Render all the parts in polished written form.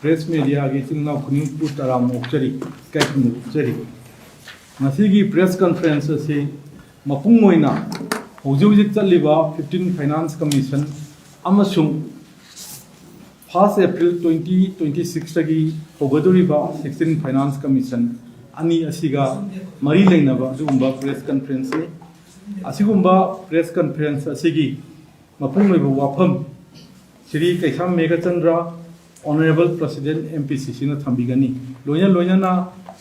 press media gi chingna khuni put aram okchari kaikum okchari masigi press conference asi mapung moina hojik chaliba 15 finance commission amasung 1st April 2026 tagi hogadoriba 16th finance commission ani asiga mari leinaba dugumba press conference ni asigumba press conference asigi mapung moiba wafam Sri Kaisam Megachandra Honorable President MPCC na thambigani loina na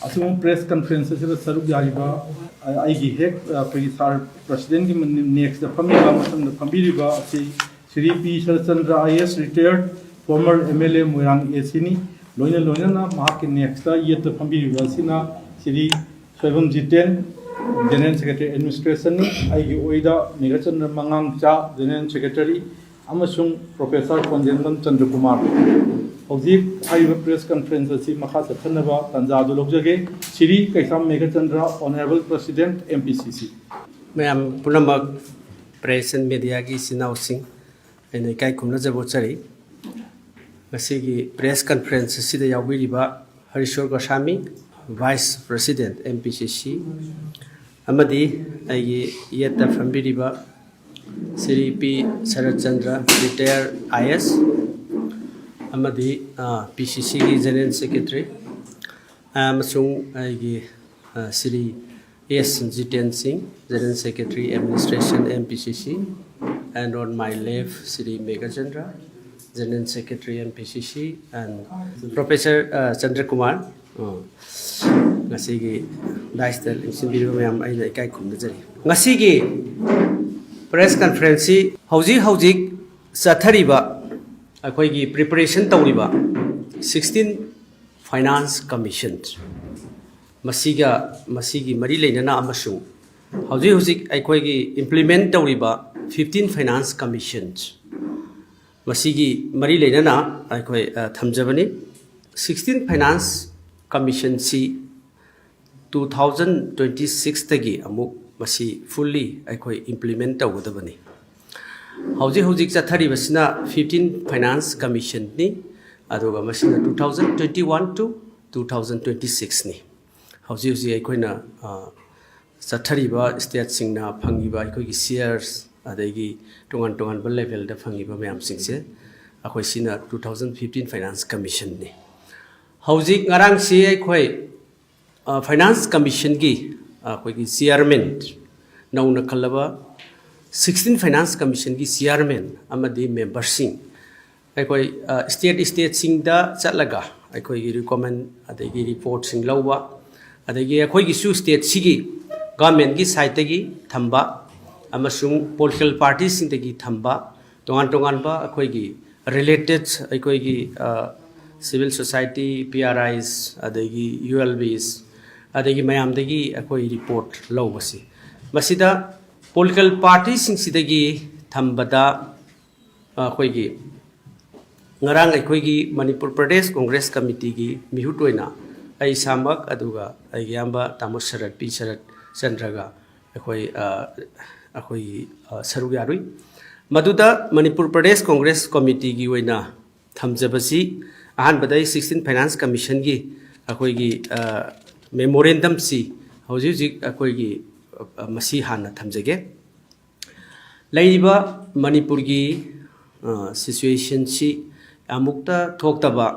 asum press conference se saruk yariba aigi hek sar president ki next the phamiba masam phambiriba si Sri P Sharchandra IS retired former MLA Moirang Esini loina na mahak next yet phambiriba sina Sri Soibam Jiten General Secretary Administration ni aigi oida Megachandra Mangang Cha General Secretary amasung Professor Konjenman Chandra Kumar Hojik Haiba press conference asi makha sathanaba tanjadu logjage Sri Kaisam Megachandra Honorable President MPCC Mayam Punamak press and media gi sinau sing ene kai kumna jabo chari masigi press conference sida yawiriba Harishwar Goswami Vice President MPCC amadi ai yeta fambiriba Sri P Sharachandra retired IS amadi PCC ki General Secretary amasung aigi Sri S Jiten Singh General Secretary Administration MPCC and on my left Sri Megachandra General Secretary MPCC and Professor Chandra Kumar ngasigi daistel insinbiru mayam aina ikai khumna jari ngasigi press conference hojik chathariba akoigi preparation tawriba 16th finance commission masigi mari leinana amasung hojik akoigi implement tawriba 15th finance commission masigi mari leinana akoi thamjabani 16th finance commission si 2026 tagi amuk masi fully aikoi implement tawgadabani hojik chathariba 15 finance commission ni aduga masina 2021 to 2026 ni hojik aikoina chathariba state singna phangiba aikogi shares adagi tongan ba level da phangiba mayam singse akoi sina 2015 finance commission ni hojik ngarang si aikoi finance commission gi akoigi chairman nauna khalaba 16 finance commission gi chairman amadi member sing akoi state sing da chatlaga akoi recommend adagi report sing lawwa adagi akoi gi su state sigi government gi side gi thamba amasung political parties sing gi thamba tongan ba akoi gi related akoi gi civil society PRIs adagi ULBs adagi mayam dagi akoi report lawbasi masida political parties sing sidagi thambada akoi gi ngarang akoi gi Manipur Pradesh Congress Committee gi mihutoina ai samak aduga ai yamba tamosarat P Sharat Chandraga akoi sarugyarui maduda Manipur Pradesh Congress Committee gi oina thamjabasi ahan badai 16 finance commission gi akoi gi memorandum si hojik akoi gi masi hanna thamjage laiba Manipur gi situation si amukta thoktaba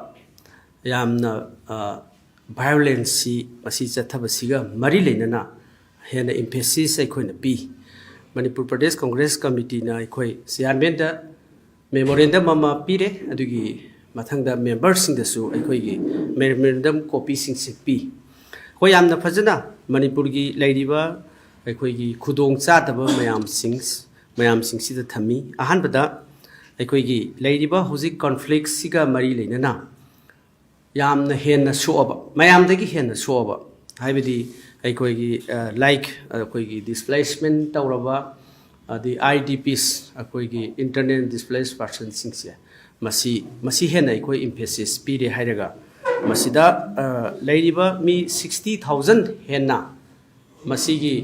yamna violence si masi chathabasiga mari leinana hena emphasis aikoina pi Manipur Pradesh Congress Committee na akoi chairman da memorandum ama pire adugi mathangda members sing dasu akoi gi memorandum copy sing pi ko yamna phajana Manipur gi lairiba akoi gi khudong chadaba mayam sing sida thami ahan bada akoi gi lairiba hojik conflict siga mari leinana yamna henna soaba mayam dagi henna soaba haibidi akoi gi like akoi gi displacement tawraba the IDPs akoi gi internet displaced persons sing sia masi henna akoi emphasis pire hairaga masida lairiba mi 60,000 henna masigi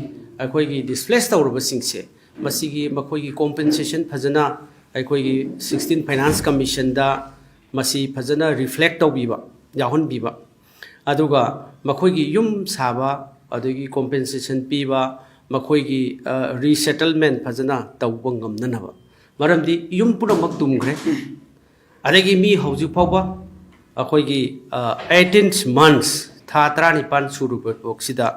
akoi gi displaced tawraba singse masigi makoi gi compensation phajana akoi gi 16 finance commission da masi phajana reflect tawbiba yahunbiba aduga makhoigi yum saba adagi compensation piba makhoigi resettlement phajana tawba ngamnanaba maramdi yum punamak tumgre adagi mi hauju pawba akhoigi 18 months tha 35 suruba oksida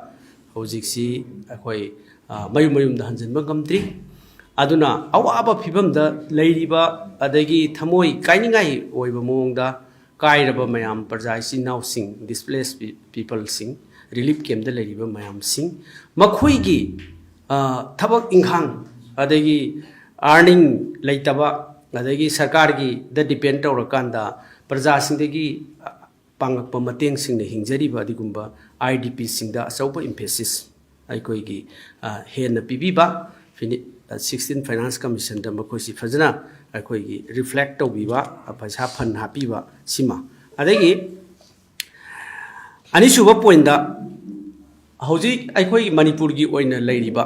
hojiksi akhoi mayum da hanjanba ngamtri aduna awaba phibamda leiriba adagi thamoi kainingai oiba mongda kairaba mayam parjai si now sing displaced people sing relief camp da leiriba mayam sing makhoi gi thabak inghang adagi earning leitaba adagi sarkar gi da depend tawrakanda parja sing dagi pangakpa mateng sing ne hingjariba adigumba idp sing da asauba emphasis aikoi gi hen pibiba 16th Finance Commission da makoisi fajana aikoi gi reflect tawbiba paisa fan hapiba sima adagi ani suba point da hauji aikoi manipur gi oina leiriba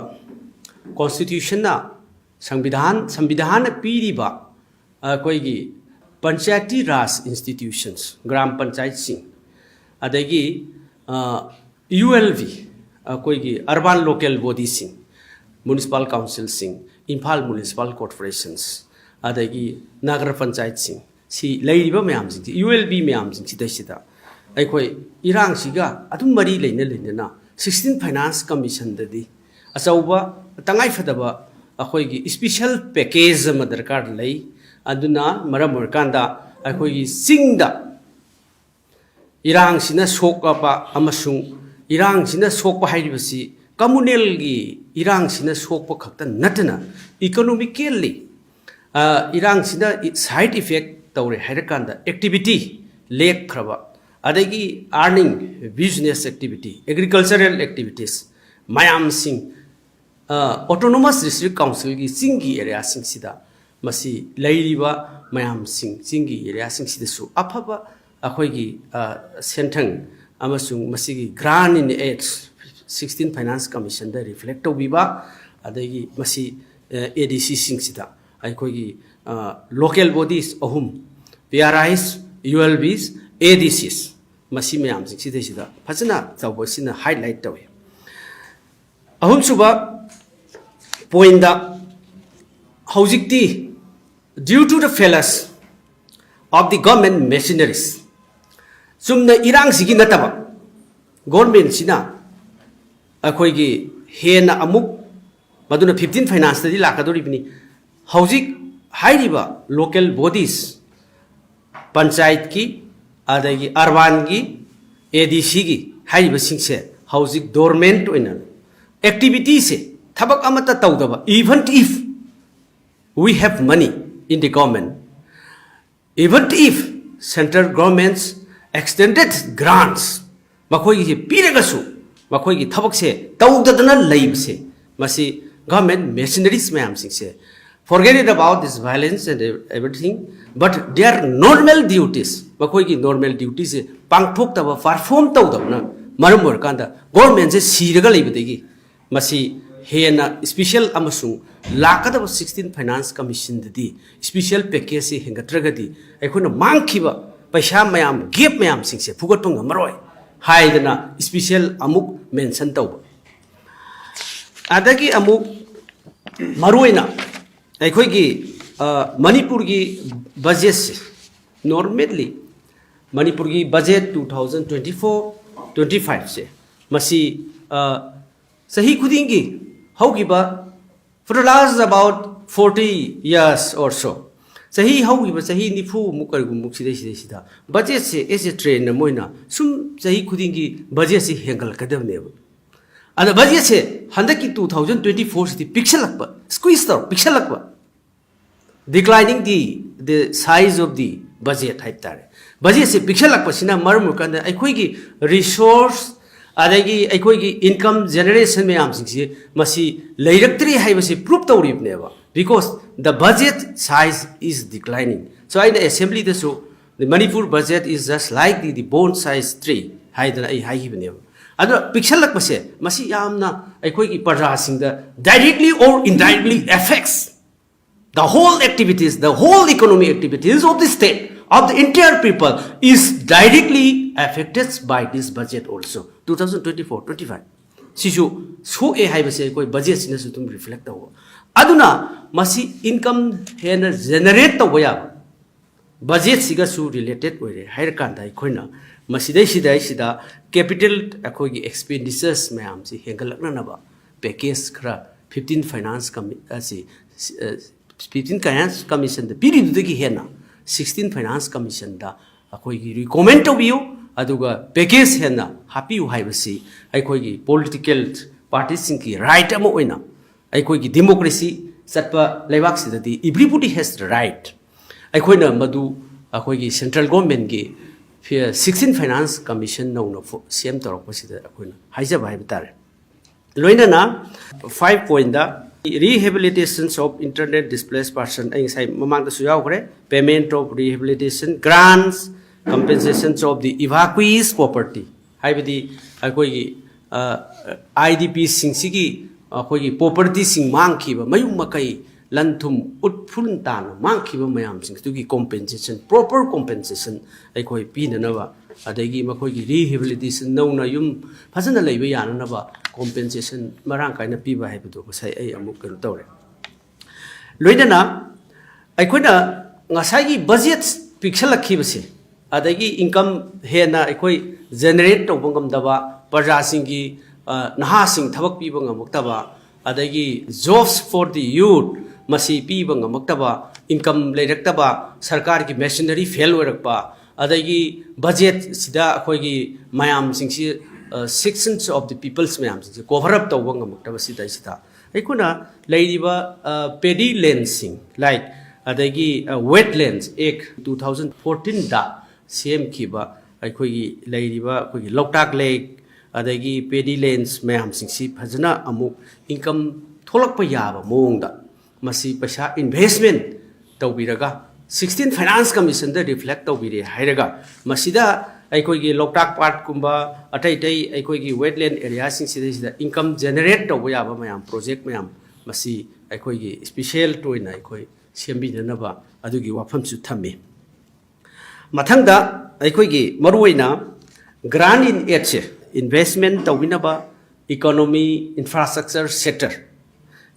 constitution na संविधान पीरिबा aikoi gi panchayati raj institutions gram panchayat sing adagi ulv aikoi gi urban local bodies sing municipal council sing imphal municipal corporations adagi nagar panchayat sing si leiriba mayam sing ulb mayam sing sida aikoi irang siga adum mari leina 16th Finance Commission dadi asauba tangai fadaba akoi gi special package ma darkar lei aduna maram kanda akoi gi singda irang sina sokapa amasung irang sina sokpa hairibasi communal gi irang sina sokpa khakta natna economically irang sina side effect tawre hairakanda activity lek khraba adagi earning business activity agricultural activities mayam sing autonomous district council gi singi area sing sida masi leiriba mayam sing singi area sing sida su aphaba akhoi gi senthang amasung masi gi grant in aids 16th Finance Commission da reflect biba adagi masi adc sing sida akhoi gi local bodies ahum PRIs ulbs adcs masi mayam sing sida phajana tawbo sina highlight tawe ahum suba point da haujikti due to the failures of the government machineries sumna irang sigi nataba government sina akhoi gi hena amuk maduna 15 finance di lakadori bini haujik hairiba local bodies panchayat ki adagi urban gi adc gi hairiba singse haujik dormant oina activity se thabak amata tawdaba even if we have money in the government even if central governments extended grants makhoi gi piragasu makhoi gi thabak se tawdadana leibse masi government machineries mayam singse forget it about this violence and everything but their normal duties makhoi gi normal duties se pangthok taba perform tawdabna maram kanda government se siraga leibadegi masi hena special amasung lakadaba 16th Finance Commission dadi special package se hengatragadi aikona mangkhiba paisa mayam gap mayam singse phugatpang amaroi haidana special amuk mention tawba adagi amuk maroina aikoi gi manipur gi budget se normally manipur gi budget 2024-25 se masi sahi khudingi haugiba for the last about 40 years or so sahi haugiba sahi nifu mukargu mukside sida budget se as a train na moina sum sahi khudingi budget se hengal kadamne ana budget se handaki 2024 se pixel lakba squeeze tor pixel lakba declining the size of the budget type tare budget se pixel lakba sina marum kanda aikoi gi resource adagi aikoi gi income generation me am singsi masi leiraktre haibase proof tawribneba because the budget size is declining so in the assembly the so the manipur budget is just like the bone size tree haidana ai haibneba adu pixel lakbase masi yamna aikoi gi parja singda directly or indirectly affects the whole activities the whole economic activities of the state of the entire people is directly affected by this budget also. 2024-25. Sisu so a high budget in the reflect over. Aduna masi income here generate the way up. Budget sigasu related with higher kanda coina. Masida capital expenditures mayam si hengalaknaba package kra 15 finance 15 finance commission the period the hena 16 finance commission da recommend to you aduga package hena happy you have see political parties right amoina democracy satpa lewak everybody has the right madu central government 16 finance commission no CM Torosida Haja Vibe Loinana 5 point rehabilitations of internet displaced person among the Suyagre, payment of rehabilitation, grants, compensations of the evacuees property. Haibidi IDP Singsigi property sing monkey, Mayumakai. Lantum utfun tan monkey mayam sings to give compensation, proper compensation. I call Pinanova, Adagi Makogi rehabilitation, no nayum, Pasana Lavianava, compensation, Maranka and a piba habitu, say a mukan tore. Luidana, I could Nasagi budgets pixel kibasi, Adagi income hena, I generate of Bungam Dava, Pajasingi, Nahasing, Tabak Pibanga Muktaba, Adagi jobs for the youth. Masi pibang maktaba income lerektaba sarkar ki machinery fail oirakpa adagi budget sida akhoi mayam singsi sections of the people's mayam singsi cover up tawang maktaba sida aikuna leidiba paddy landsing like adagi wetlands act 2014 da cm kiba akhoi leidiba akhoi loktak lake adagi paddy lands mayam singsi phajana amuk income tholakpa yaba mongda Masi Pasha investment Taubiraga 16 finance commission that reflect Taubiri Hiraga Masida Aikogi Loktak Part Kumba Atai Aikogi wetland areas in the income generate Tawayaba Mayam project Mayam Masi Aikogi special to in Aikoi CMB Nava Adugi Wapam Sutami Matanga Aikogi Maruina grant in Etche investment Tawinaba economy infrastructure sector.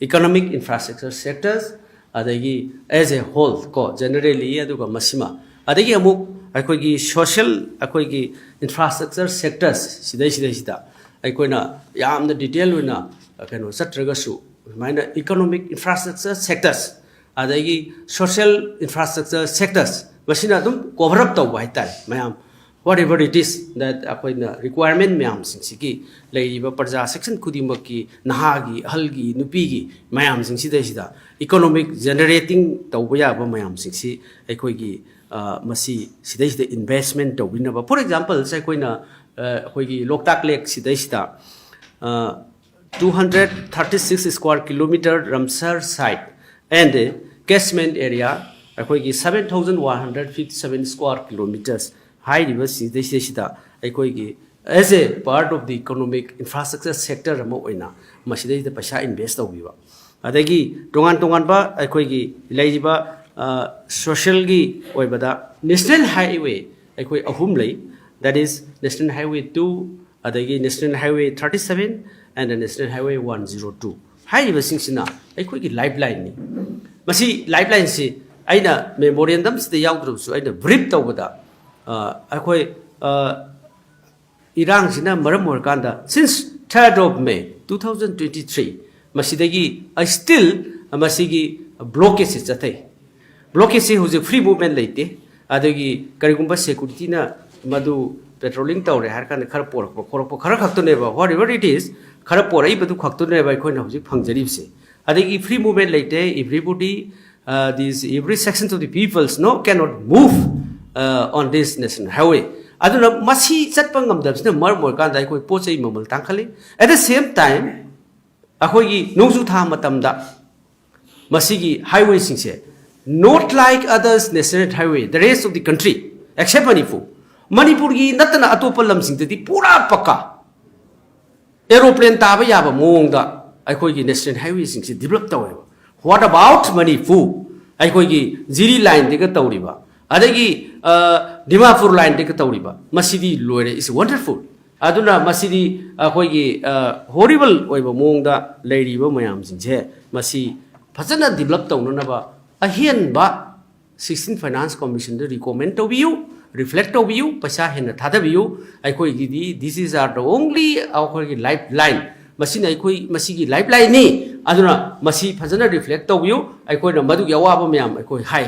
Economic infrastructure sectors adagi as a whole ko generally aduga masima adagi amuk akoigi social akoigi infrastructure sectors sida aikoina yamna detail wina kano satraga su maina economic infrastructure sectors adagi social infrastructure sectors masina dum cover up taw haitai mayam whatever it is that akoina requirement mayam singsiki leiba parja section khudimaki nahagi halgi nupigi mayam singsi economic generating tawya ba mayam singsi akoigi masi sida investment tawina ba for example sai koina akoigi loktak lake sida 236 square kilometer Ramsar site and catchment area akoigi 7157 square kilometers high reverse as a part of the economic infrastructure sector Moina, Mashida the Pasha invest of Viva. Adagi, Tongan Laiba, social gi, Oibada, National Highway, Ahumley, that is National Highway 2, Adagi, National Highway 37, and the National Highway 102. High reversing Sina, lifeline. Masi lifeline see, Aina memorandums the Yaudru, so I briefed over that. Iran Sina Maramorkanda since 3rd of May 2023, Masidagi, I still Masigi blockage is a blockage who's a free movement late, Adagi Karigumba Securitina Madu patrolling tower, Harkan Karapor, Karakaktoneva, whatever it is, Karapora, but to Kaktoneva, coin of the Pangjaripse. Adagi free movement late, everybody, every section of the peoples cannot move. On this national highway. I don't know, Masi Satpangam Dabs, no more Ganda, Poche Momal Tankali. At the same time, Ahogi Nozuta Matamda Masigi highway singse, not like others national highway, the rest of the country, except Manipur. Manipurgi, Natana Atopalam sing the Pura Paka aeroplane Tabayaba Monga, Akogi national highway sings developed however. What about Manipur? Akogi Ziri line, they got Tauriba. adagi Dimapur line de tawriba masidi loire is wonderful aduna masidi akhoi horrible oiba mongda leiriba mayam jinje masi phajana develop tawna ba ahien ba 16 finance commission de recommend to you reflect to you paisa hen thada you akhoi gidi this is our the only akhoi lifeline masina akhoi masigi lifeline ni aduna masi phajana reflect to you akhoi na madu yawa ba mayam akhoi hai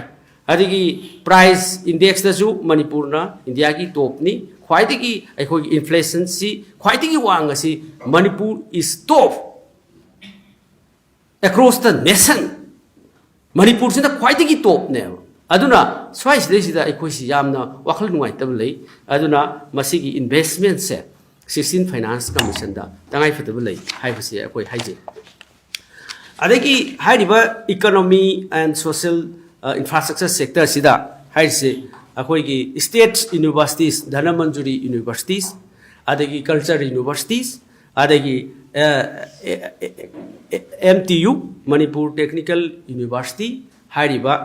adigi price index dasu Manipur na India ki top ni khwaidagi akhoi inflation si khwaidagi wang si Manipur is top across the nation Manipur sina khwaidagi top ne aduna swais de sida akhoi si yamna wakhal nuai tab lei aduna masigi investment se 16 finance commission da tangai fatab lei haibasi akhoi haije adagi hairiba economy and social infrastructure sector sida haise akhoi state universities Dhanamanjuri universities adagi culture universities adagi MTU Manipur Technical University hairiba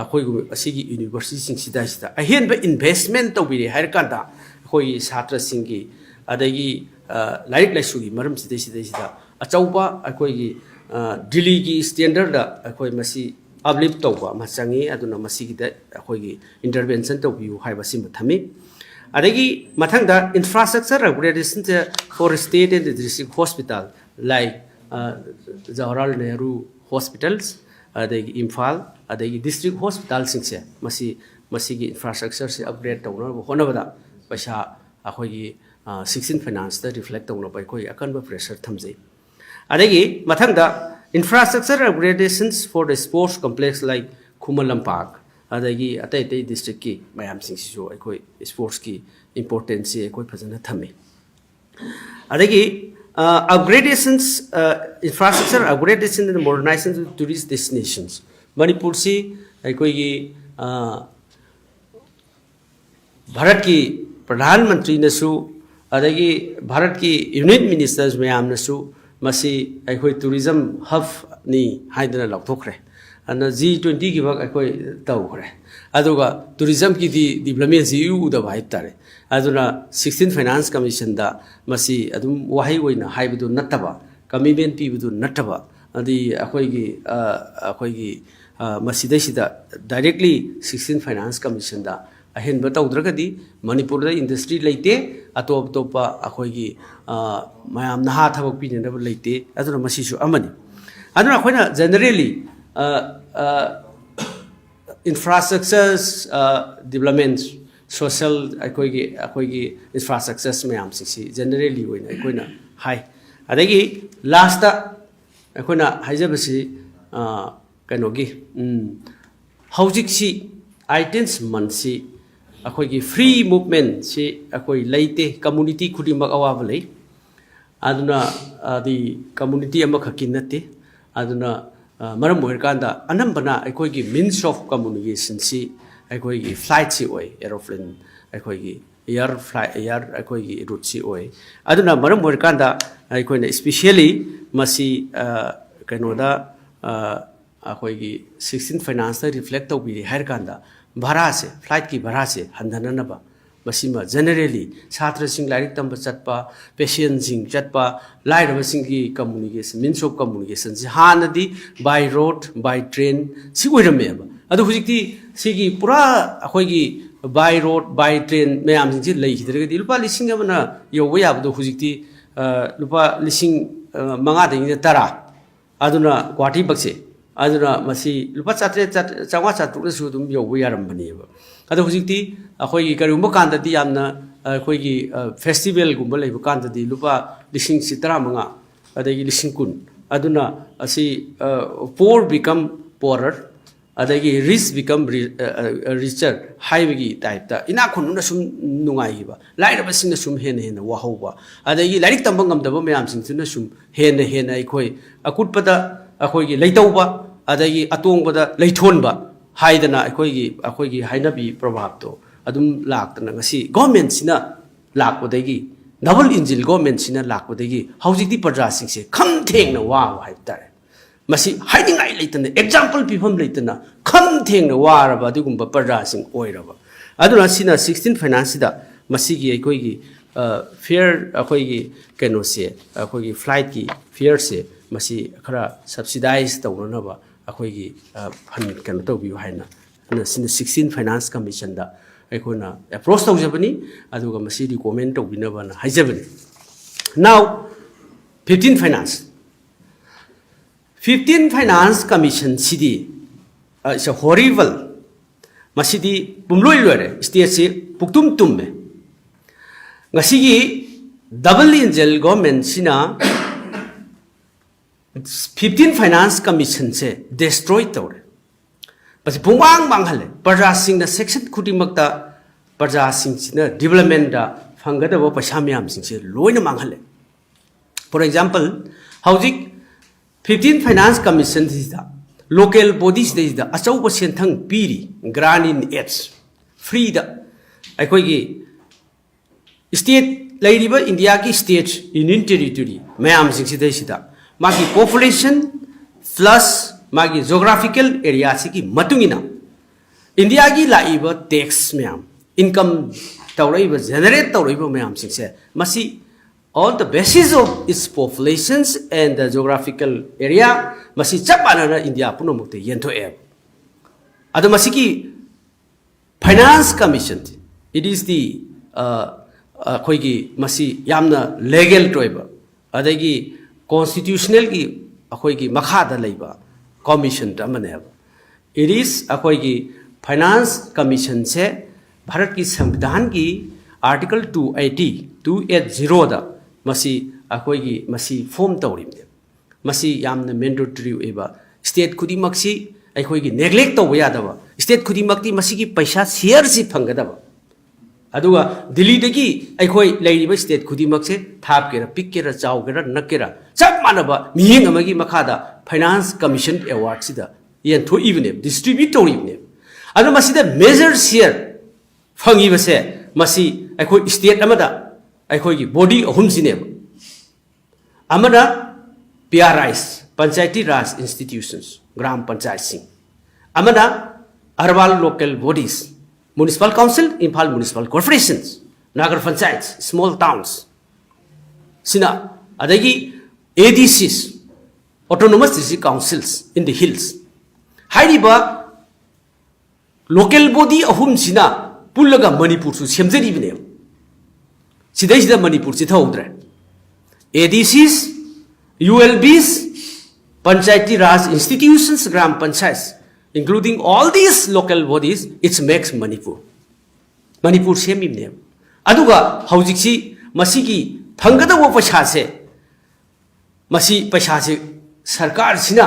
akhoi asigi university sing sida sida ahen ba investment to bi hair kanda akhoi chhatra singi adagi laik laisugi maram sida sida achauba akhoi Delhi ki standard da akhoi masi uplift tawba machangi aduna masigida akhoi intervention to view haibasi mathami adagi mathangda infrastructure upgradation for state and district hospital like Jawaharlal Nehru hospitals adagi Imphal adagi district hospital singse masigi infrastructure se upgrade tawna honabada paisa akhoi 16 finance da reflect tawna bai koi akanba pressure thamjai adagi mathangda infrastructure upgradations for the sports complex like Kumalam Park adagi atai district ki mayam sing si jo akhoi sports ki importance akhoi phajana thame adagi upgradations infrastructure upgradation and modernization of tourist destinations Manipur si akhoi gi Bharat ki Pradhan Mantri nasu adagi Bharat ki unit ministers mayam nasu masi akhoi tourism hub ni haidana laukthokre ana G20 ki bak akhoi tawkhre aduga tourism ki development si u da bhai tare aduna 16 finance commission da masi adum wahai oina haibudu nattaba commitment pi budu nattaba adi akhoi gi masi da directly 16 finance commission da ahen batau dragadi Manipur da industry leite atop topa akhoi gi mayam naha thabak pi ne leite aduna masi su amani aduna akhoi generally infrastructures development social akhoi gi infrastructures mayam si generally oina akhoi na hai adagi last da akhoi na haijabasi kanogi hojik si items mansi akhoi free movement si akhoi leite community khudimak awab lei aduna the community ama khakinate aduna maram moirkanda anambana akhoi means of communication si akhoi flight si oi aeroplane akhoi air flight air akhoi route si oi aduna maram moirkanda akhoi especially masi kanoda akhoi 16 finance reflect to bi hair kanda bhara se flight ki bhara se handana ba masima generally chhatra sing larik tamba chatpa patient sing chatpa lairaba sing ki communication means of communication si hanadi by road by train si oirame ba adu hujikti sigi pura akhoi gi by road by train mayam sing lei hidrega di lupa lising amana yowa yabdu hujikti lupa lising manga de tara aduna gwati bakse aduna masi lupa chatre changwa chatu su dum yowa yarambani ba adu hujikti akhoi karumba kanda di yamna akhoi gi festival gumba leiba kanda di lupa lising sitara manga adagi lising kun aduna asi poor become poorer adagi rich become richer haibagi type ta ina khununa sum nungai ba laira ba sing sum hen wahauba adagi lairik tambang ngamdaba mayam sing suna sum hen akhoi akutpada akhoi gi leitauba adagi atongba leithonba haidana akhoi gi hainabi prabhab to adum laktana ngasi government sina lakpodagi double engine government sina lakpodagi haujikti parja singse kham thengna wa haibtare masi hiding ai leitana example pifam leitana kham thengna waraba adugumba parja sing oiraba aduna sina 16 finance da masi gi ekoi gi fare akoi gi keno se akoi gi flight gi fare se masi khara subsidize tawna ba akoi gi fund keno to bi haina na sina 16 finance commission da ekona approach tawjabani aduga masi recommend to binaba na haijabani now 15 finance 15 finance commission city is a horrible masidi pumloi lore state se puktum tumme ngasigi double angel government sina 15 finance commission se destroy tore pas pungwang manghale parja sing na section khutimakta parja sing sina development da phangada bo paisa myam sing se loina manghale for example housing 15 finance commission is the local bodies is the achau percent thang piri grant in aids free the akoi gi state laidiba india ki state union territory mayam sing sidai sida magi population plus magi geographical area sigi matungina india gi laiba tax mayam income tawraiba generate tawraiba mayam sing se masi on the basis of its populations and the geographical area masi chapanana india puno mukte yento e ado masi ki finance commission it is the khoi gi masi yamna legal toiba adagi constitutional gi khoi gi makha da leiba commission ta mane it is khoi gi finance commission se bharat ki samvidhan ki article 280 da masi akoi gi masi form tawrimne masi yamna mandatory eba state khudi maksi akoi gi neglect to ya da state khudi makti masi gi paisa share si phangada ba aduga delhi dagi akoi leiriba state khudi makse thap kera pick kera chaw kera nakera chap manaba miyeng amagi makhada finance commission award sida yen tho even distribute tawrimne adu masi da major share phangi base masi akoi state amada akoi gi body ahum sine amana PRIs panchayati raj institutions gram panchayat sing amana urban local bodies municipal council imphal municipal corporations nagar panchayats small towns sina adagi ADCs autonomous district councils in the hills hairiba local body ahum sina pullaga manipur su semjari bine sidai sida manipur si thaudre ADCs ULBs panchayati raj institutions gram panchayats including all these local bodies it makes manipur semi name aduga haujik si masigi phangada wo paisa se masi paisa se sarkar sina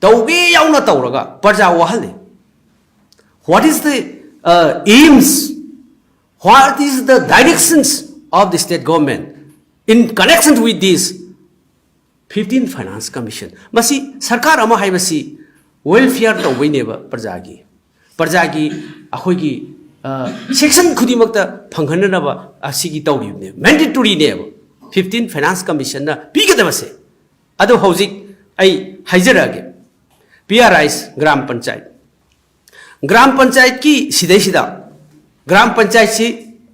tauge yauna tauraga parja wahale what is the aims what is the directions of the state government in connection with this 15 finance commission masi sarkar ama haibasi welfare to wineba parjagi akhoi gi section khudimakta phanghanna ba asigi tawribne mandatory ne 15 finance commission na pigadaba se ado hojik ai haijarage PRIs gram panchayat ki sidai sida gram panchayat si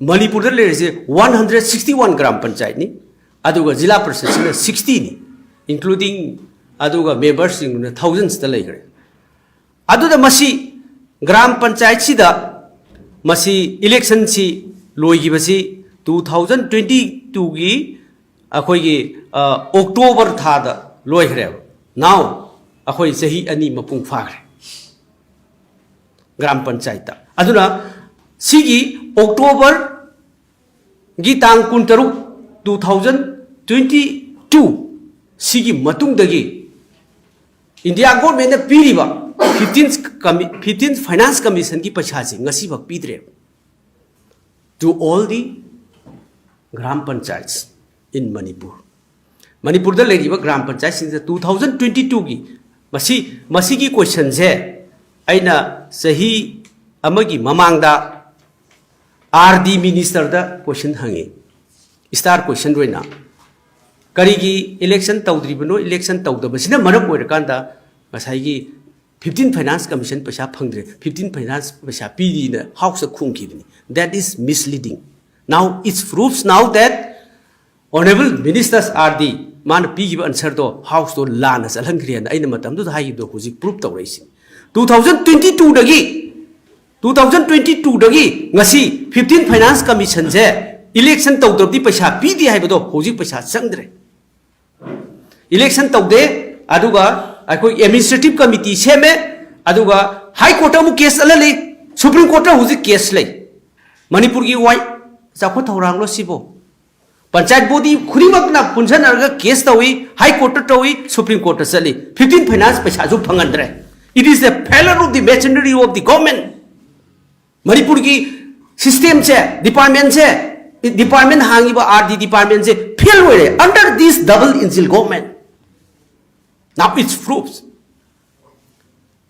Manipur da le 161 gram panchayat ni aduga jila parishad sina 60 ni including aduga members in thousands da legre aduda masi gram panchayat sida masi election si loigi basi 2022 gi akhoi gi October tha da loigre now akhoi sahi ani mapung phagre gram panchayat aduna sigi October gi tang kuntaruk 2022 sigi matung dagi India government na piriba 15th finance commission ki paisa si ngasi bak pidre to all the gram panchayats in Manipur da leriba gram panchayat sin 2022 gi masi gi question je aina sahi amagi mamangda RD minister da question hangi star question roina ꯀꯔꯤꯒꯤ election ꯇꯧꯗ꯭ꯔꯤꯕꯅꯣ election ꯇꯧꯗꯕꯁꯤꯅ ꯃꯔꯝ ꯑꯣꯏꯔꯀꯥꯟꯗ ꯉꯁꯥꯏꯒꯤ 15 finance commission ꯄꯩꯁꯥ ꯐꯪꯗ꯭ꯔꯦ 15 finance ꯄꯩꯁꯥ ꯄꯤꯔꯤꯅ ꯍꯥꯎꯁꯇ ꯈꯨꯝꯈꯤꯕꯅꯤ that is misleading now it proves now that honorable ministers are the मान पीगिब answer दो house तो लाना चलहनख्रेन अइना मतमदु हाइगिबदो हुजिक प्रूफ तौरैसि 2022 दगी 2022 दगी ngasi 15 फाइनेंस कमीशन से इलेक्शन तौदबदी पैसा पीदी हाइबदो हुजिक पैसा चंगद्रे इलेक्शन तौदे अदुगा अखोय एडमिनिस्ट्रेटिव कमिटी सेमे अदुगा हाई कोर्ट मु केस अलले सुप्रीम कोर्ट हुजिक केस लै मणिपुर की वाई जाखो थौरांगलो सिबो पंचायत बॉडी खुरीमकना पुंजनरगा केस तवी हाई कोर्ट तवी सुप्रीम कोर्ट चली 15 फाइनेंस पैसा जो फंगंद्रे it is the failure of the machinery of the government Manipur की सिस्टम से डिपार्टमेंट हांगिबा आरडी डिपार्टमेंट से फेल होरे under this double engine government now it's proofs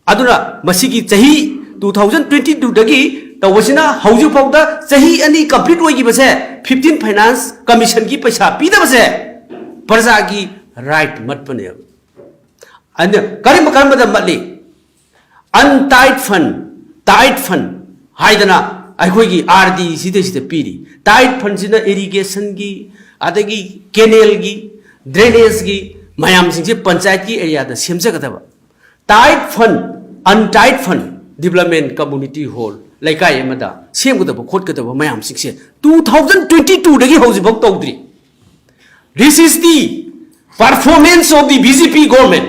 अदुना मसिगी चही 2022 दगी तवसिना हौजु फाउदा चही अनि कंप्लीट होइगिबसे 15 फाइनेंस कमीशन की पैसा पीदबसे प्रजा की राइट मतपने अन्य करिम करमदा मल्ली अनटाइड फंड हाइदना अखोगी आरडी सिदे पीरी टाइड फंड सिना इरिगेशन की अदगी केनेल की ड्रेनेज की मयाम सिंजे पंचायत की एरिया दा सेमजगदबा tied fund untied fund development community hall लाइकाय मदा सेमगदबा खोटगदबा मयाम सिंसे 2022 दगी हौजिबौ तौद्री this is the performance of the BJP government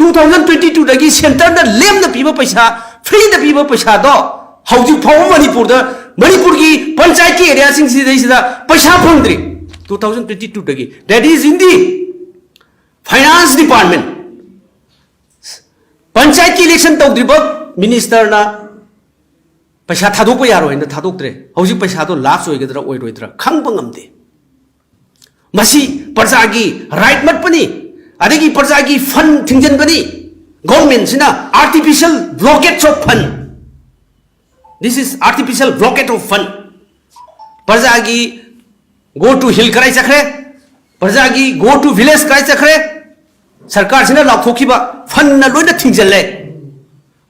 2022 दगी सेंटर दा लेम दा पीबा पैसा फ्री दा पीबा पैसा दो हौजि फाव मणिपुर की पंचायत की एरिया सिंग सिदा पैसा फंद्री 2022 दगी that is in the finance department panchayat की इलेक्शन तौद्रीब मिनिस्टर ना पैसा थादोप यारोइना थादोक्त्रे हौजि पैसा तो लास्ट होइगद्रा ओइरोइद्रा खंगब ngamde मसी प्रजा की राइट मतपनी अदगी प्रजा की फंड थिंजनबनी गवर्नमेंट सिना artificial blockage of fund this is artificial blockage of fund प्रजा की गो टू हिल कराई चखरे प्रजा की गो टू विलेज कराई चखरे सरकार सिना लाथोखिबा फंड ना लोइना थिंजले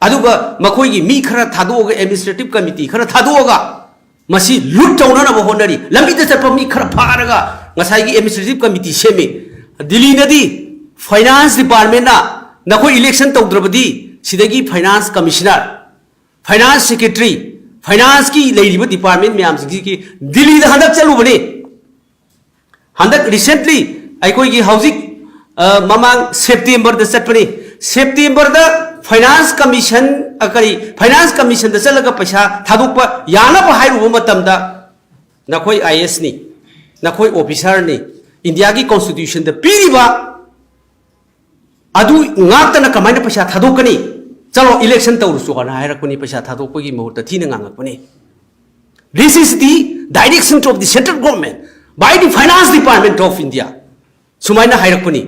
अदुगा मखोई मी खरा थादोगा एडमिनिस्ट्रेटिव कमिटी खरा थादोगा मसी लूट तौननबो होनरी लंबिदा चप मी खरा फारगा ngасai gi एडमिनिस्ट्रेटिव कमिटी सेमे दिल्ली नदी फाइनेंस डिपार्टमेंट ना नखो इलेक्शन तौद्रबदी सिदगी finance commissioner finance secretary finance की लेरिबो डिपार्टमेंट म्याम सिंगी की दिल्ली दा हंदक चलुबने हंदक रिसेंटली आइकोई की हाउसिंग ममांग सेप्टेम्बर दा चटपनी सेप्टेम्बर दा फाइनेंस कमीशन अकरी फाइनेंस कमीशन दा चलगा पैसा थादोकपा यानाबो हाइरुबो मतमदा नखोई आईएएस नि नखोई ऑफिसर नि इंडिया की कॉन्स्टिट्यूशन दा पीरिबा अदु ngaktana kamaina पैसा थादोकनी चलो इलेक्शन तौरुसु हना हाइरकपनी पैसा थादोकपगी महूर्त थीना nganगकपनी this is the direction of the central government by the finance department of India सुमाइना हाइरकपनी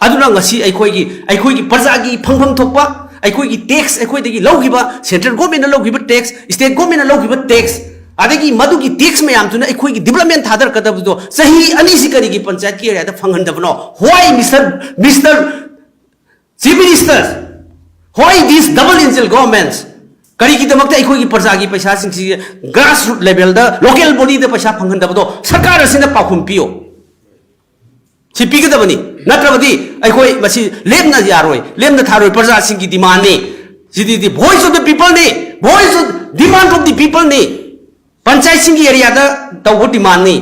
अदुना ngasi अखोगी प्रजा की फंगफम थोकपा अखोगी टैक्स अखोइदगी लौगिबा सेंट्रल गवर्नमेंट लौगिबा टैक्स स्टेट गवर्नमेंट लौगिबा टैक्स अदगी मदुगी टैक्स मयाम तुना अखोगी डेवलपमेंट थादर कदबदो सही अनि सिकरीगी पंचायत की एरिया दा फंगहनदबनो why mister chief minister why this double engine governments करीगी दमकता अखोगी प्रजा की पैसा सिंसी ग्रास रूट लेवल दा लोकल बॉडी दा पैसा फंगहनदबदो सरकार असिना पाखुम पियो सिपीगदबनी नत्रबदी अखोई मसी लेमना यारोय लेमना थारोय प्रजा सिंगी डिमांड ने सिदी the voice of the people ने voice of demand of the people ने पंचायत सिंगी एरिया दा तव डिमांड ने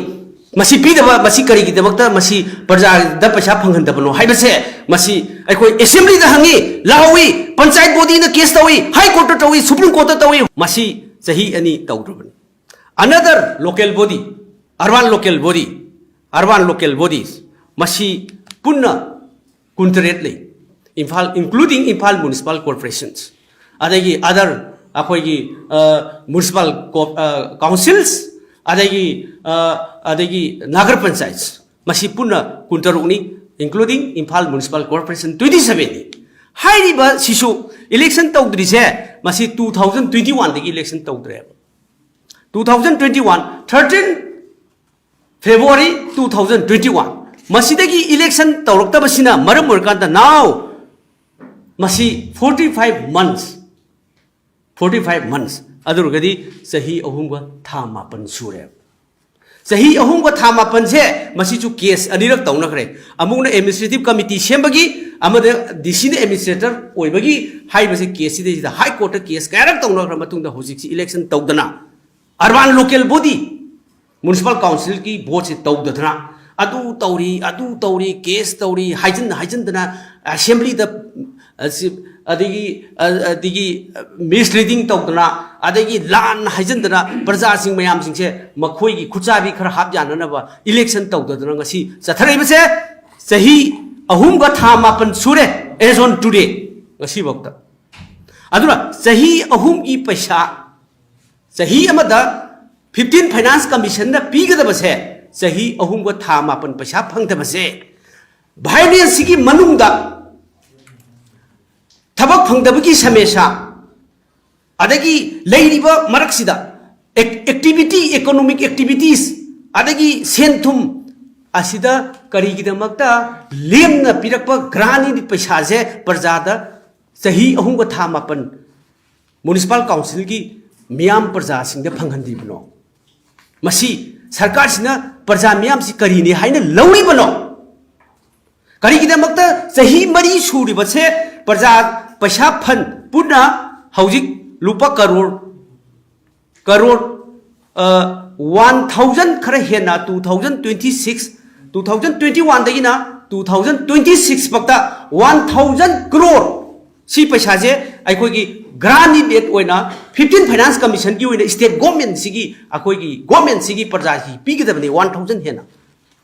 मसी पीदबा मसी करीगी दमकता मसी प्रजा दा पैसा फंगहनदबनो हाइबसे मसी अखोई असेंबली दा हंगी लावी पंचायत बॉडी ना केस तवी हाई कोर्ट तवी सुप्रीम कोर्ट तवी मसी सही अनि तौद्रबनी another local body urban local bodies मसी पुन्ना कुंतरेट ले Imphal including Imphal municipal corporations अदगी अदर अखोगी म्युनिसिपल काउंसिल्स अदगी नगर पंचायत मसी पुन्ना कुंतरुनी इंक्लूडिंग इम्फाल म्युनिसिपल कॉर्पोरेशन 27 नि हाइरिबा सिसु इलेक्शन तौद्रिसे मसी 2021 दगी इलेक्शन तौद्रे 2021 13 February 2021 मसीदगी इलेक्शन तौरक्तबसिना मरम ओरकांदा नाउ मसी 45 months 45 months अदुरगदी सही अहुंगा था मापन सूरे सही अहुंगा था मापन से मसीचु केस अनिरक तौनखरे अमुन एडमिनिस्ट्रेटिव कमिटी सेमबगी अमदे डीसी एडमिनिस्ट्रेटर ओइबगी हाइबसे केस सिदा हाई कोर्ट केस कायरक तौनखर मतुंदा होजिक इलेक्शन तौदना urban local body municipal council की वोट से तौदना अदु तौरी केस तौरी हाइजन असेंबली मिसलीडिंग तौदना लान हाइजनदना प्रजा सिंह मयाम सिंह से मखोई खुचाबी खर हाप जाननब इलेक्शन तौदना ngasi चथरैबसे सही अहुम था मापन सूरे एज ऑन टुडे ngasi बक्ता अदुना सही अहुम की पैसा सही अमदा 15 फाइनेंस कमीशन ना पीगदबसे सही अहुम था मापन पैसा फंगदबसे वायलेंस की मनुंगदा थबक फंगदबगी समेशा अदगी लैरिबा मरक्सिदा एक्टिविटी इकोनॉमिक एक्टिविटीज अदगी सेंथुम असिदा करीगिदमक्ता लेमना पिरकपा ग्रानी पैसा से प्रजादा सही अहुम था मापन म्युनिसिपल काउंसिल की मियाम प्रजा सिंह फंगहंदीबनो मसी सरकार सिना प्रजा मियाम से करीने हाइना लौरिबनो करीगिदमक्ता सही मरी सूरिबसे प्रजा पैसा फंड पुना हौजिक लुपा करोड़ 1000 खर हेना 2026 2021 दगिना 2026 पक्ता 1000 करोड़ सी पैसा से अखोगी ग्रानी डेट ओइना 15 फाइनेंस कमीशन की ओइना स्टेट गवर्नमेंट सिगी अखोगी गवर्नमेंट सिगी प्रजा की पीगदबने 1000 हेना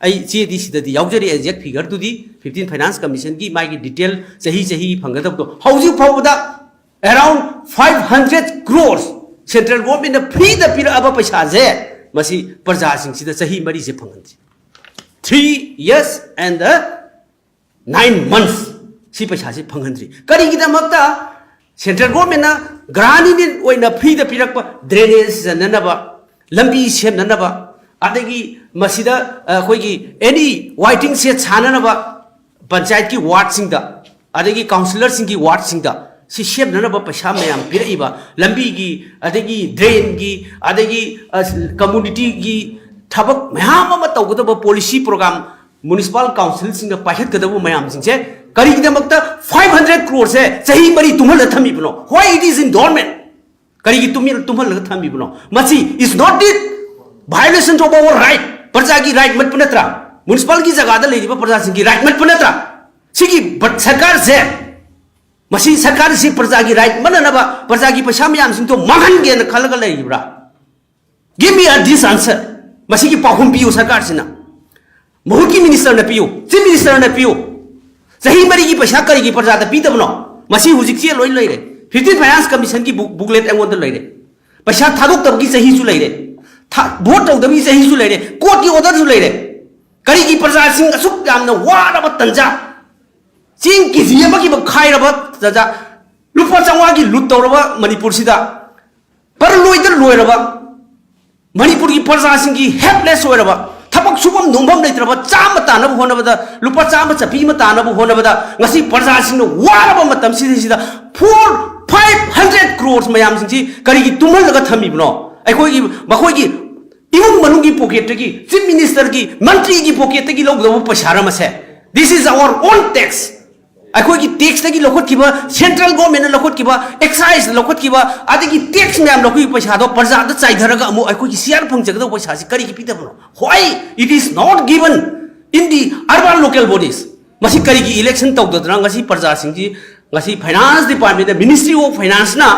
आई ची सिददी यावजरी एग्जैक्ट फिगर तुदी 15 फाइनेंस कमीशन की मागी डिटेल सही फंगदब तो हौजी फावदा around 500 crores central government free द पिरअब पैसा जे मसी प्रजा सिंह सिदा सही मरी से फंगन 3 years and 9 months सी पैसा से फंगन करीगिदमक्ता सेंट्रल गवर्नमेंट ग्रानी ओइना फ्री द पिरक ड्रेनेज जननबा लंबी सेमननबा अदगी मसीदा अखोगी एनी वाइटिंग से छाननबा पंचायत की वार्ड सिंगदा अदगी काउंसिलर सिंह की वार्ड सिंगदा सी सेमननबा पैसा मयाम पिरइबा लंबी की अदगी ड्रेन की अदगी कम्युनिटी की थबक मयाम अमा तौगदबा पॉलिसी प्रोग्राम म्युनिसिपल काउंसिल सिंग पाइखतगदबा मयाम सिंगसे करीगिदमक्ता 500 crores से सही मरी तुम्हल थमीबनो why it is in government करीगी तुम्हल थमीबनो मसी is not it violation of our right प्रजा की राइट मत पनत्रा म्युनिसिपल की जगह दा लेरिबा प्रजा सिंह की राइट मत पनत्रा सिगी सरकार से मसी सरकार से प्रजा की राइट मननबा प्रजा की पैसा मयाम सिंह तो मांगनगे न खलगा लेरिबरा गिव मी दिस आंसर मसी की पाहुम पियो सरकार सिना मुहुत की मिनिस्टर ने पियो चीफ मिनिस्टर ने पियो सही मरी की पैसा करी प्रजा पीदबनो मसी हुजिक लोई लेरे 15 फाइनेंस कमीशन की बुकलेट एंगोंद लेरे पैसा थादोक्तबगी सहीसु लेरे वोट तौदबगी सहीसु लेरे कोर्ट की ऑर्डर लेरे करी की प्रजा सिंह असुक यामना वारब तंजा चिंग की जियम की खाइरब तंजा लुपा चंवा की लुट तौरब मणिपुर सिदा पर लोइदर लोइरब मणिपुर की प्रजा सिंह की हेल्पलेस होइरब थबक सुबम नोंबम लेत्रब चाम तानब होनबदा लुपा चाम चपी म तानब होनबदा ngasi प्रजा सिंह वारब मतम सिदा 500 crores मयाम सिंह करी की तुमल लगा थमीबनो अखोगी मखोगी इमुंग मनुंग की पॉकेट की चीफ मिनिस्टर की मंत्री की पॉकेट की लोग पैसा रमसे this is our own tax अखोगी टैक्स की लखोटखिबा सेंट्रल गवर्नमेंट लखोटखिबा एक्साइज लखोटखिबा आदि टैक्स मैम लखोगी पैसा दो प्रजा द चाइधरगा अमु अखोगी सियार फंगजगदो पैसा से करी की पिदबनो why it is not given in the urban local bodies मसी करी की इलेक्शन तौददना ngasi प्रजा सिंह जी ngasi finance department ministry of finance ना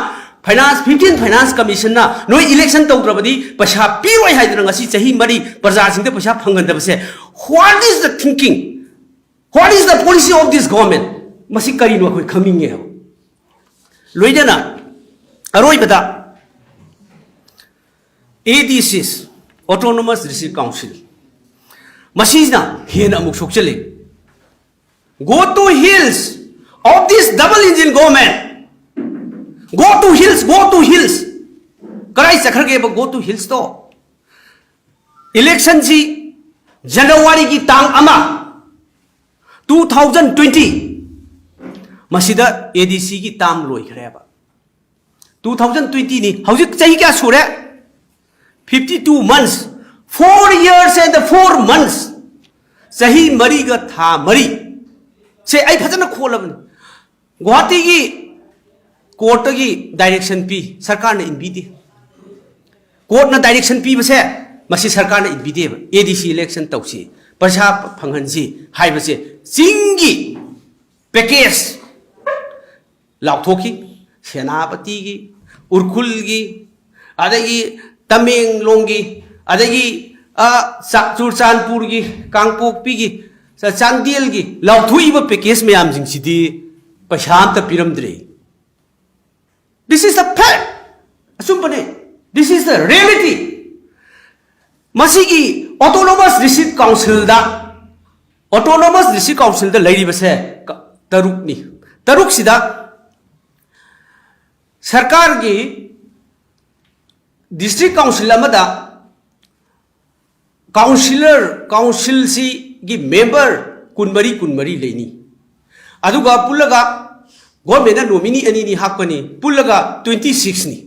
फाइनेंस 15 फाइनेंस कमीशन ना नो इलेक्शन तौद्रबदी पैसा पीरोय हाइदना ngasi चाही मरी प्रजा सिंह पैसा फंगनदबसे what is the thinking what is the policy of this government मसी करीनो अखोय खमिंगे लोइदना अरोइबदा ADCs ऑटोनोमस डिस्ट्रिक्ट काउंसिल मसीना हेन अमुक सोक्चले go to hills of this double engine government go to hills कराई चखरगे गो टू हिल्स तो इलेक्शन सी जनवरी की तांग अमा 2020 masida ADC ki tam loi khare ba 2020 ni hojik chahi kya sure 52 months 4 years and 4 months chahi mari ga tha mari se ai phajana kholabani Guwahati ki court ki direction pi sarkar na inbidi court na direction pi base masi sarkar na inbidi ADC election tausi pasha phanghansi hai base singi package lauthoki senapati ki urkhul ki adagi Tamenglong ki adagi Churchandpur ki Kangpokpi ki Chandel ki lauthui ba package mayam jing sidi pasha ta piramdre. This is the fact. Asumpane. This is the reality. Masigi autonomous district council da lady base taruk ni taruk sida sarkar ki district council amada council si ki member kunmari leini aduga pullaga government nominee ani ni hakani pullaga 26 ni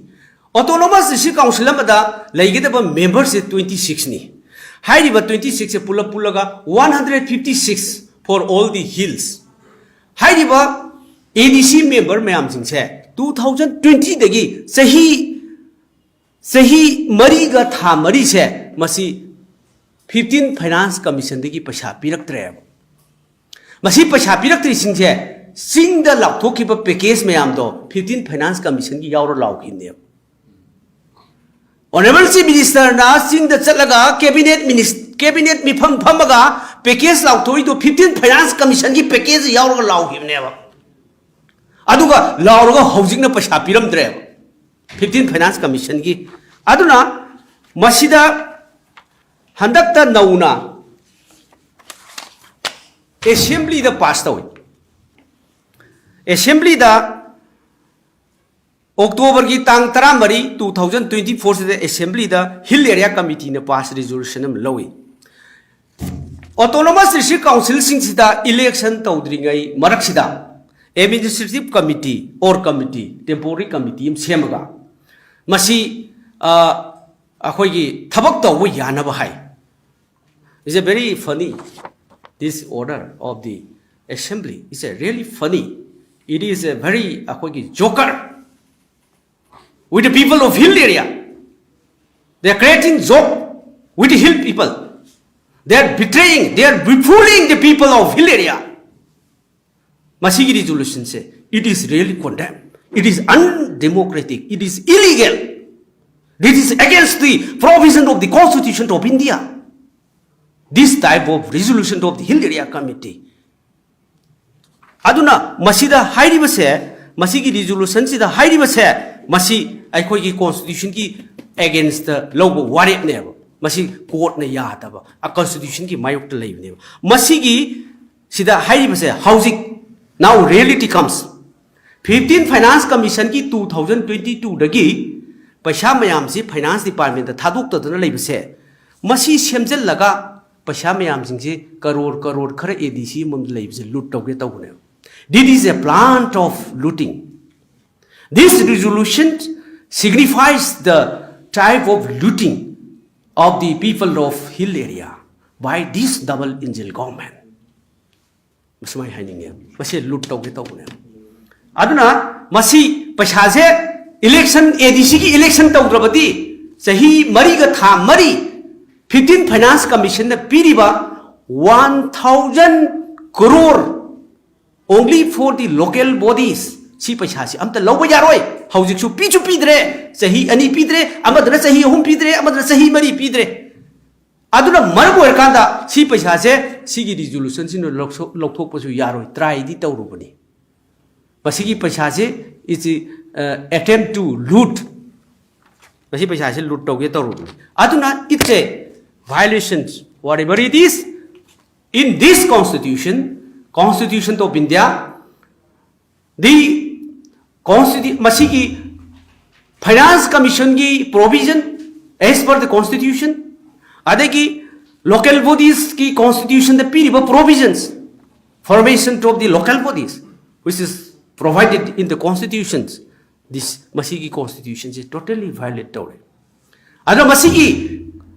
autonomous district council amada laigedaba members 26 ni hairiba 26 pullaga 156 for all the hills hairiba ADC member mayam singse 2020 dagi sahi mari ga tha mari se masi 15 finance commission dagi pasha piraktre masi pasha piraktri singse singda lauthokiba package mayam do 15 finance commission gi yauro laukine honorable chief minister na singda chalaga cabinet mifam phamaga package lauthoi do 15 finance commission gi package yauro laukine aduga lauraga hojikna pasha piramdre 15 finance commission gi aduna masida handakta nauna assembly da pass tawi assembly da October ki tang 13 2024 se assembly da hill area committee ne pass resolution am lawi autonomous district council sing sida election tawdringai marak sida administrative committee or committee temporary committee am semaga masi akhoi gi thabak taw yanaba hai is a very funny this order of the assembly is a really funny it is a very akhoi gi joker with the people of hill area they are creating joke with the hill people they are betraying they are befooling the people of hill area masigi resolution say it is really condemned it is undemocratic it is illegal this is against the provision of the constitution of India this type of resolution of the hill area committee aduna masida hairibase masigi resolution sida hairibase masi akhoi gi constitution ki against the logo warrior ne masi court na yadaba a constitution ki mayok ta leibne masigi sida hairibase housing now reality comes 15 finance commission ki 2022 dagi paisa mayam si finance department da thaduk ta dana leibase masi semjel laga paisa mayam sing si crore khara ADC mum leibse loot tawge tawne this is a plant of looting this resolution signifies the type of looting of the people of hill area by this double engine government masmai haining masi loot tawge tawne aduna masi paisa je election ADC ki election tawdrabati sahi mari ga tha mari 15 finance commission na piriba 1000 crore only for the local bodies si paisa si amta loba yaroi hojik su pidre sahi ani pidre amadra sahi hum pidre amadra sahi mari pidre aduna marbo erkanda si paisa je sigi resolution sin lokthok pasu yaroi try di tawrubani pasigi paisa je is attempt to loot pasi paisa je loot tawge tawrubani aduna it's a violations whatever it is in this constitution of India the masigi finance commission ki provision as per the constitution adagi local bodies ki constitution the piriba provisions formation of the local bodies, which is provided in the constitutions. This masigi constitution is totally violate tore. Ado masigi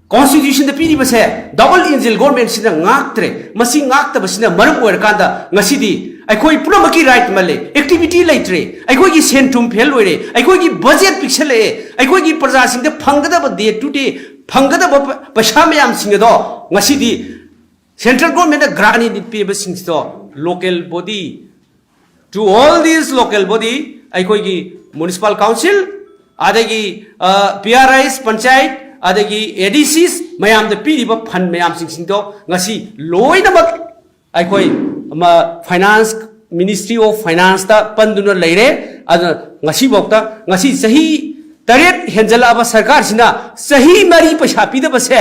constitution the pidi base double angel government sina ngaktre masi ngakta basina maram oir kanda ngasidi aikoi puramaki right male activity laitre aikoi gi centrum fail oire aikoi gi budget pixel e aikoi gi praja sing de phangada ba day to day phangada ba paisa mayam sing do ngasidi central government grant ni pe ba sing do local body to all these local body aikoi gi municipal council adagi PRIs panchayat adagi ADCs mayam the piriba fund mayam sing do ngasi loinamak aikoi finance ministry of finance ta panduna leire ada ngasi bokta ngasi sahi taret henjala ba sarkar sina sahi mari paisa pida base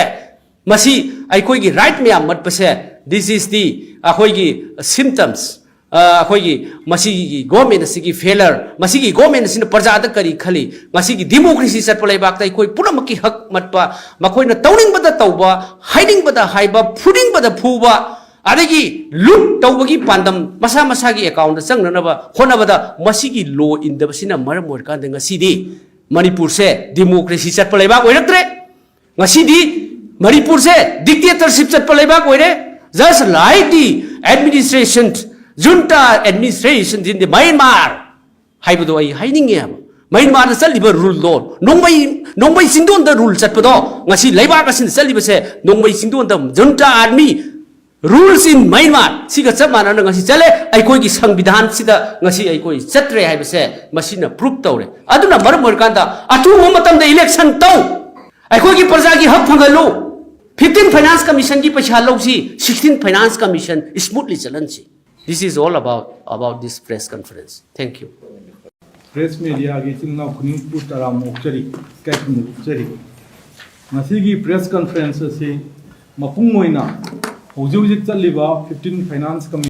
masi aikoi gi right mayam mat base. This is the akoi gi symptoms akhoi masi government sigi failure masi government sin praja da kari khali masi democracy sat palai bak tai koi puramaki hak matpa makoi na tawning bada tawba hiding bada haiba puding bada phuba adagi loot tawbagi pandam masa masa gi account sang na ba khona bada masi gi law in the sina maram or kan ngasi di Manipur se democracy sat palai bak oiraktre ngasi di Manipur se dictatorship sat palai bak oire just like the administration junta administration in the Myanmar haibudo ai haininge Myanmar na saliba rule do nongbai singdon da rule chatpado ngasi leiba ka sin saliba se nongbai singdon da junta army rules in Myanmar siga chamana ngasi chale ai koi gi sangvidhan sida ngasi ai koi chatre haiba se masina proof tawre aduna maram kanda atu matam da election taw ai koi gi praja gi hak phangalo 15th finance commission gi paisa lawsi 16th finance commission smoothly chalansi. This is all about this press conference. Thank you. Press media gi chingna khuni putaram okchari kaikmu okchari masigi press conference se mapung moina hojik chaliba 15th finance commission